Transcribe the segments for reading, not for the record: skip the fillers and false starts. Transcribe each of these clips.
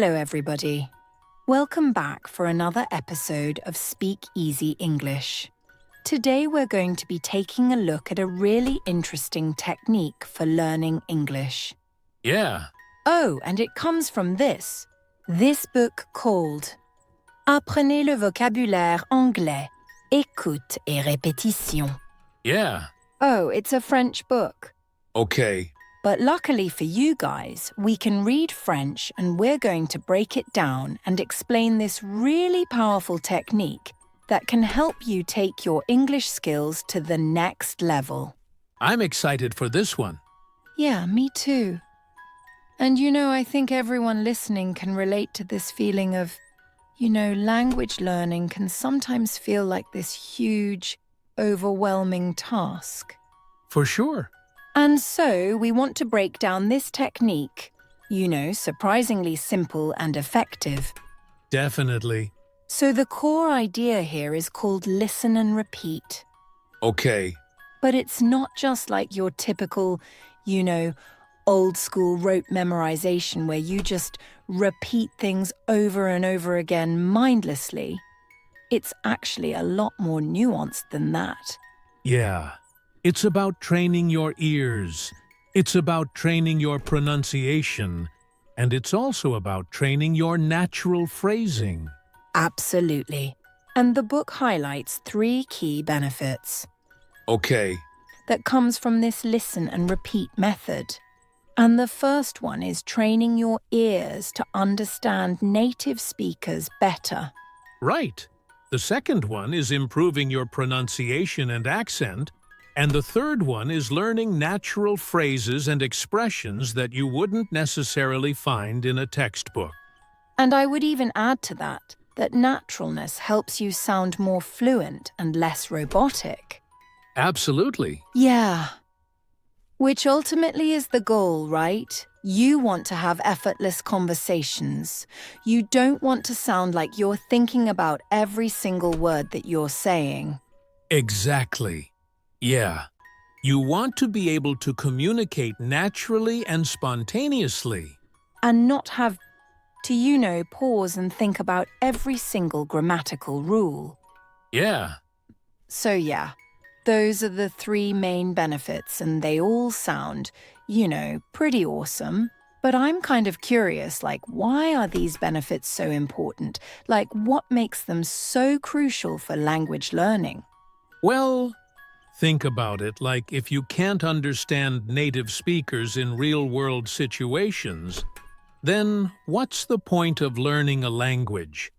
Hello, everybody. Welcome back for another episode of Speak Easy English. Today we're going to be taking a look at a really interesting technique for learning English. Yeah. Oh, and it comes from this book called Apprenez le vocabulaire anglais, écoute et répétition. Yeah. Oh, it's a French book. Okay. But luckily for you guys, we can read French and we're going to break it down and explain this really powerful technique that can help you take your English skills to the next level. I'm excited for this one. Yeah, me too. And I think everyone listening can relate to this feeling of, language learning can sometimes feel like this huge, overwhelming task. For sure. And so we want to break down this technique, surprisingly simple and effective. Definitely. So the core idea here is called listen and repeat. Okay. But it's not just like your typical, old school rote memorization where you just repeat things over and over again mindlessly. It's actually a lot more nuanced than that. Yeah. It's about training your ears. It's about training your pronunciation. And it's also about training your natural phrasing. Absolutely. And the book highlights 3 key benefits. Okay. That comes from this listen and repeat method. And the first one is training your ears to understand native speakers better. Right. The second one is improving your pronunciation and accent. And the third one is learning natural phrases and expressions that you wouldn't necessarily find in a textbook. And I would even add to that naturalness helps you sound more fluent and less robotic. Absolutely. Yeah. Which ultimately is the goal, right? You want to have effortless conversations. You don't want to sound like you're thinking about every single word that you're saying. Exactly. Yeah. You want to be able to communicate naturally and spontaneously. And not have to, pause and think about every single grammatical rule. Yeah. So yeah, those are the 3 main benefits and they all sound, pretty awesome. But I'm kind of curious, why are these benefits so important? What makes them so crucial for language learning? Well, think about it like if you can't understand native speakers in real-world situations, then what's the point of learning a language?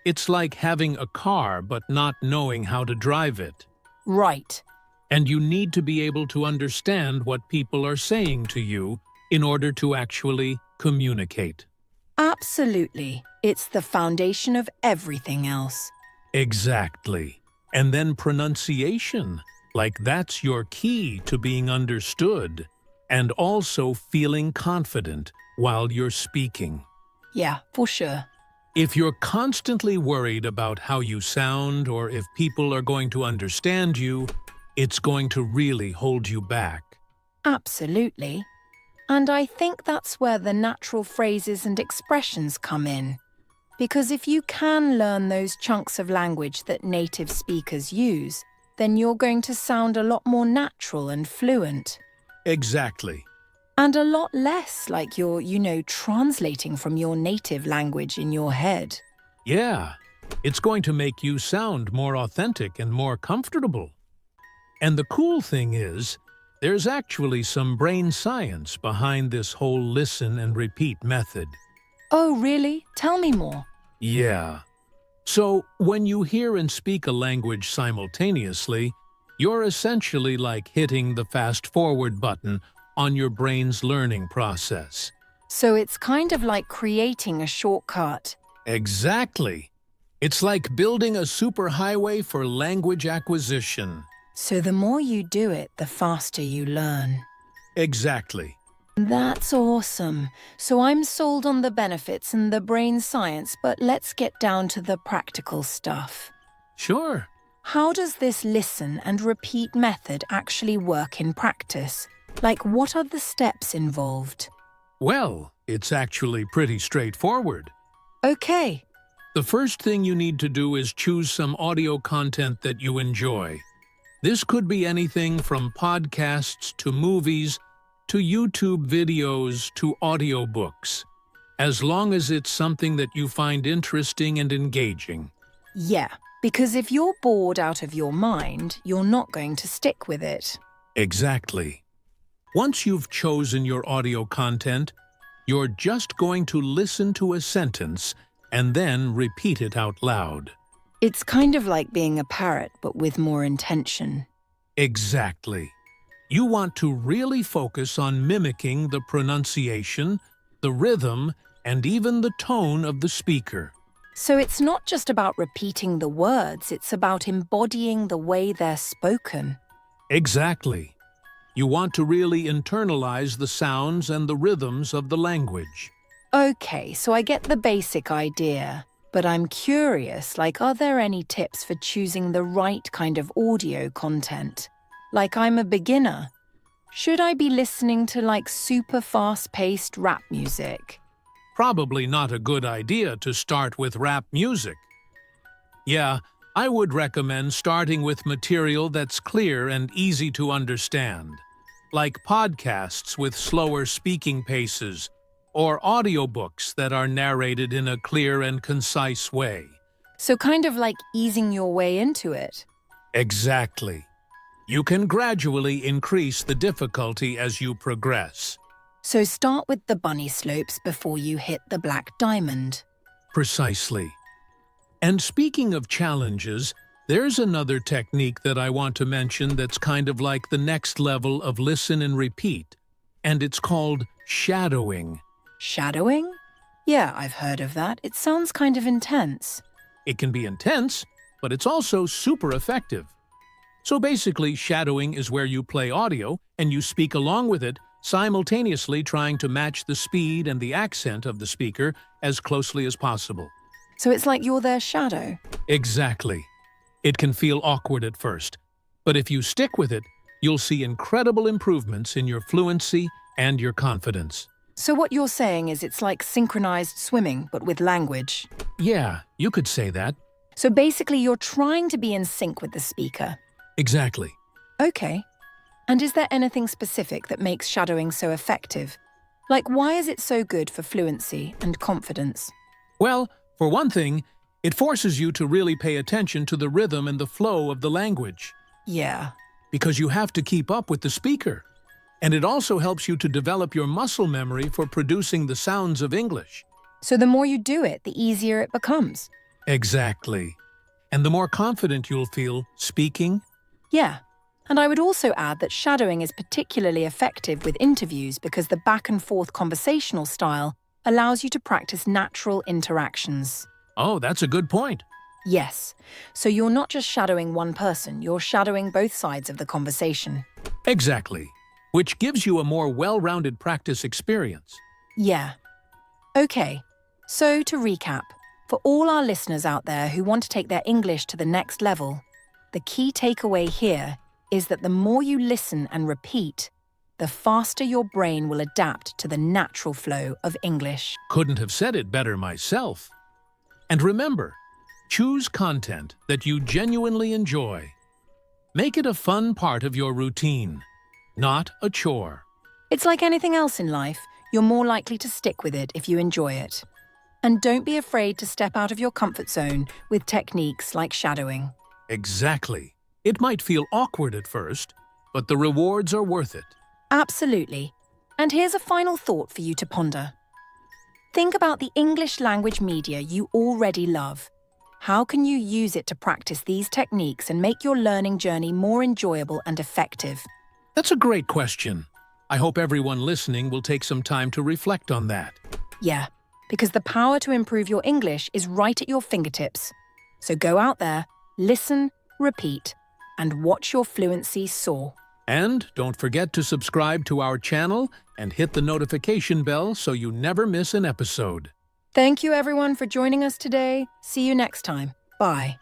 It's like having a car but not knowing how to drive it. Right. And you need to be able to understand what people are saying to you in order to actually communicate. Absolutely. It's the foundation of everything else. Exactly. And then pronunciation, that's your key to being understood and also feeling confident while you're speaking. Yeah, for sure. If you're constantly worried about how you sound or if people are going to understand you, it's going to really hold you back. Absolutely. And I think that's where the natural phrases and expressions come in. Because if you can learn those chunks of language that native speakers use, then you're going to sound a lot more natural and fluent. Exactly. And a lot less like you're, translating from your native language in your head. Yeah, it's going to make you sound more authentic and more comfortable. And the cool thing is, there's actually some brain science behind this whole listen and repeat method. Oh, really? Tell me more. Yeah. So, when you hear and speak a language simultaneously, you're essentially like hitting the fast-forward button on your brain's learning process. So it's kind of like creating a shortcut. Exactly. It's like building a superhighway for language acquisition. So the more you do it, the faster you learn. Exactly. That's awesome. So I'm sold on the benefits and the brain science, but let's get down to the practical stuff. Sure. How does this listen and repeat method actually work in practice? What are the steps involved? Well, It's actually pretty straightforward. Okay. The first thing you need to do is choose some audio content that you enjoy. This could be anything from podcasts to movies to YouTube videos to audiobooks, as long as it's something that you find interesting and engaging. Yeah, because if you're bored out of your mind, you're not going to stick with it. Exactly. Once you've chosen your audio content, you're just going to listen to a sentence and then repeat it out loud. It's kind of like being a parrot, but with more intention. Exactly. You want to really focus on mimicking the pronunciation, the rhythm, and even the tone of the speaker. So it's not just about repeating the words, it's about embodying the way they're spoken. Exactly. You want to really internalize the sounds and the rhythms of the language. Okay, so I get the basic idea, but I'm curious, are there any tips for choosing the right kind of audio content? I'm a beginner. Should I be listening to super fast-paced rap music? Probably not a good idea to start with rap music. Yeah, I would recommend starting with material that's clear and easy to understand, like podcasts with slower speaking paces, or audiobooks that are narrated in a clear and concise way. So kind of like easing your way into it. Exactly. You can gradually increase the difficulty as you progress. So start with the bunny slopes before you hit the black diamond. Precisely. And speaking of challenges, there's another technique that I want to mention that's kind of like the next level of listen and repeat, and it's called shadowing. Shadowing? Yeah, I've heard of that. It sounds kind of intense. It can be intense, but it's also super effective. So basically, shadowing is where you play audio and you speak along with it, simultaneously trying to match the speed and the accent of the speaker as closely as possible. So it's like you're their shadow? Exactly. It can feel awkward at first, but if you stick with it, you'll see incredible improvements in your fluency and your confidence. So what you're saying is it's like synchronized swimming, but with language? Yeah, you could say that. So basically you're trying to be in sync with the speaker? Exactly. Okay. And is there anything specific that makes shadowing so effective? Why is it so good for fluency and confidence? Well, for one thing, it forces you to really pay attention to the rhythm and the flow of the language. Yeah. Because you have to keep up with the speaker. And it also helps you to develop your muscle memory for producing the sounds of English. So the more you do it, the easier it becomes. Exactly. And the more confident you'll feel speaking. Yeah. And I would also add that shadowing is particularly effective with interviews because the back-and-forth conversational style allows you to practice natural interactions. Oh, that's a good point. Yes. So you're not just shadowing one person, you're shadowing both sides of the conversation. Exactly. Which gives you a more well-rounded practice experience. Yeah. Okay. So to recap, for all our listeners out there who want to take their English to the next level, the key takeaway here is that the more you listen and repeat, the faster your brain will adapt to the natural flow of English. Couldn't have said it better myself. And remember, choose content that you genuinely enjoy. Make it a fun part of your routine, not a chore. It's like anything else in life, you're more likely to stick with it if you enjoy it. And don't be afraid to step out of your comfort zone with techniques like shadowing. Exactly. It might feel awkward at first, but the rewards are worth it. Absolutely. And here's a final thought for you to ponder. Think about the English language media you already love. How can you use it to practice these techniques and make your learning journey more enjoyable and effective? That's a great question. I hope everyone listening will take some time to reflect on that. Yeah, because the power to improve your English is right at your fingertips. So go out there, listen, repeat, and watch your fluency soar. And don't forget to subscribe to our channel and hit the notification bell so you never miss an episode. Thank you everyone for joining us today. See you next time. Bye.